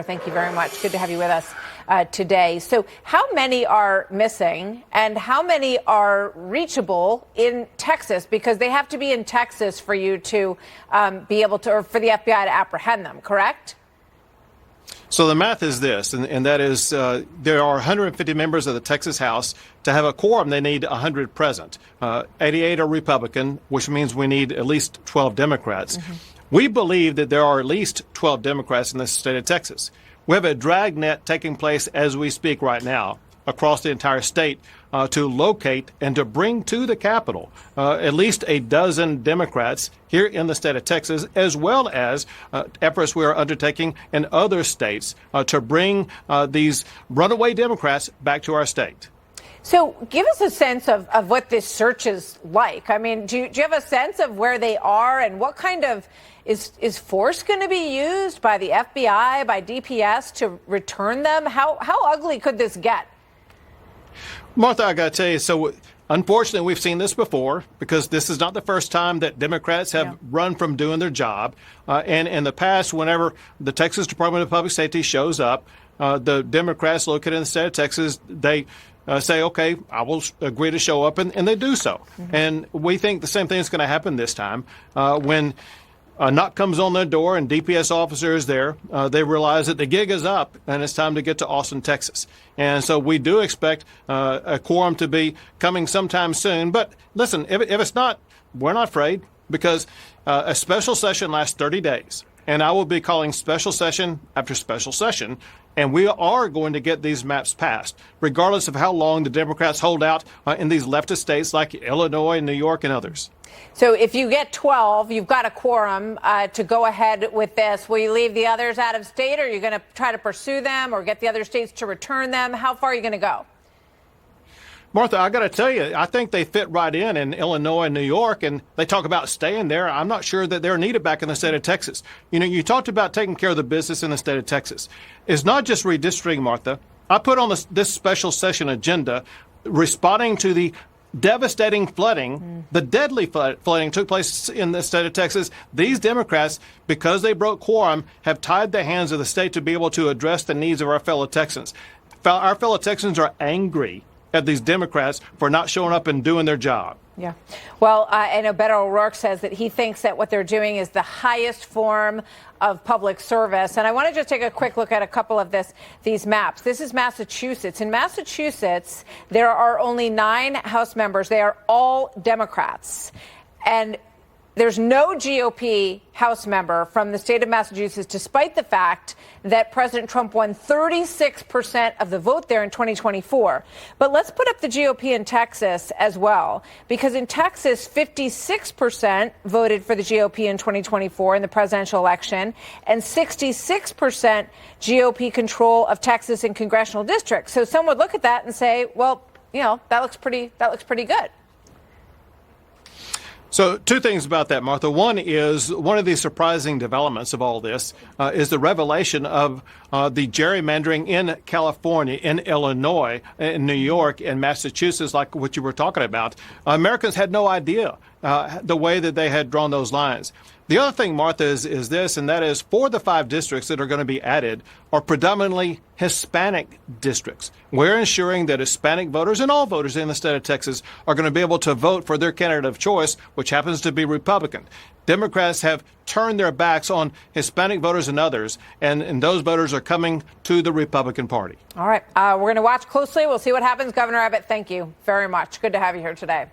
Thank you very much. Good to have you with us today. So how many are missing and how many are reachable in Texas? Because they have to be in Texas for you to be able to, or for the FBI to apprehend them, correct? So the math is this, and that is there are 150 members of the Texas House. To have a quorum, they need 100 present. 88 are Republican, which means we need at least 12 Democrats. Mm-hmm. We believe that there are at least 12 Democrats in the state of Texas. We have a dragnet taking place as we speak right now across the entire state to locate and to bring to the Capitol at least a dozen Democrats here in the state of Texas, as well as efforts we are undertaking in other states to bring these runaway Democrats back to our state. So give us a sense of what this search is like. I mean, do you have a sense of where they are and what kind of is force going to be used by the FBI, by DPS to return them? How ugly could this get? Martha, I got to tell you, so unfortunately, we've seen this before because this is not the first time that Democrats have run from doing their job. And in the past, whenever the Texas Department of Public Safety shows up, the Democrats located in the state of Texas, they say, OK, I will agree to show up, and they do so. Mm-hmm. And we think the same thing is going to happen this time when a knock comes on their door and DPS officers there, they realize that the gig is up and it's time to get to Austin, Texas. And so we do expect a quorum to be coming sometime soon. But listen, if it's not, we're not afraid because a special session lasts 30 days. And I will be calling special session after special session. And we are going to get these maps passed, regardless of how long the Democrats hold out in these leftist states like Illinois, New York, and others. So if you get 12, you've got a quorum to go ahead with this. Will you leave the others out of state, or are you going to try to pursue them or get the other states to return them? How far are you going to go? Martha, I got to tell you, I think they fit right in Illinois and New York, and they talk about staying there. I'm not sure that they're needed back in the state of Texas. You know, you talked about taking care of the business in the state of Texas. It's not just redistricting, Martha. I put on this special session agenda responding to the devastating flooding, the deadly flooding took place in the state of Texas. These Democrats, because they broke quorum, have tied the hands of the state to be able to address the needs of our fellow Texans. Our fellow Texans are angry at these Democrats for not showing up and doing their job. Yeah. Well, I know Beto O'Rourke says that he thinks that what they're doing is the highest form of public service. And I want to just take a quick look at a couple of these maps. This is Massachusetts. In Massachusetts, there are only 9 House members. They are all Democrats. And there's no GOP House member from the state of Massachusetts, despite the fact that President Trump won 36% of the vote there in 2024. But let's put up the GOP in Texas as well, because in Texas, 56% voted for the GOP in 2024 in the presidential election, and 66% GOP control of Texas in congressional districts. So some would look at that and say, well, you know, that looks pretty good. So 2 things about that, Martha. One is one of the surprising developments of all this is the revelation of the gerrymandering in California, in Illinois, in New York, and Massachusetts, like what you were talking about. Americans had no idea the way that they had drawn those lines. The other thing, Martha, is this, and that is 4 of the 5 districts that are going to be added are predominantly Hispanic districts. We're ensuring that Hispanic voters and all voters in the state of Texas are going to be able to vote for their candidate of choice, which happens to be Republican. Democrats have turned their backs on Hispanic voters and others, and those voters are coming to the Republican Party. All right. We're going to watch closely. We'll see what happens. Governor Abbott, thank you very much. Good to have you here today.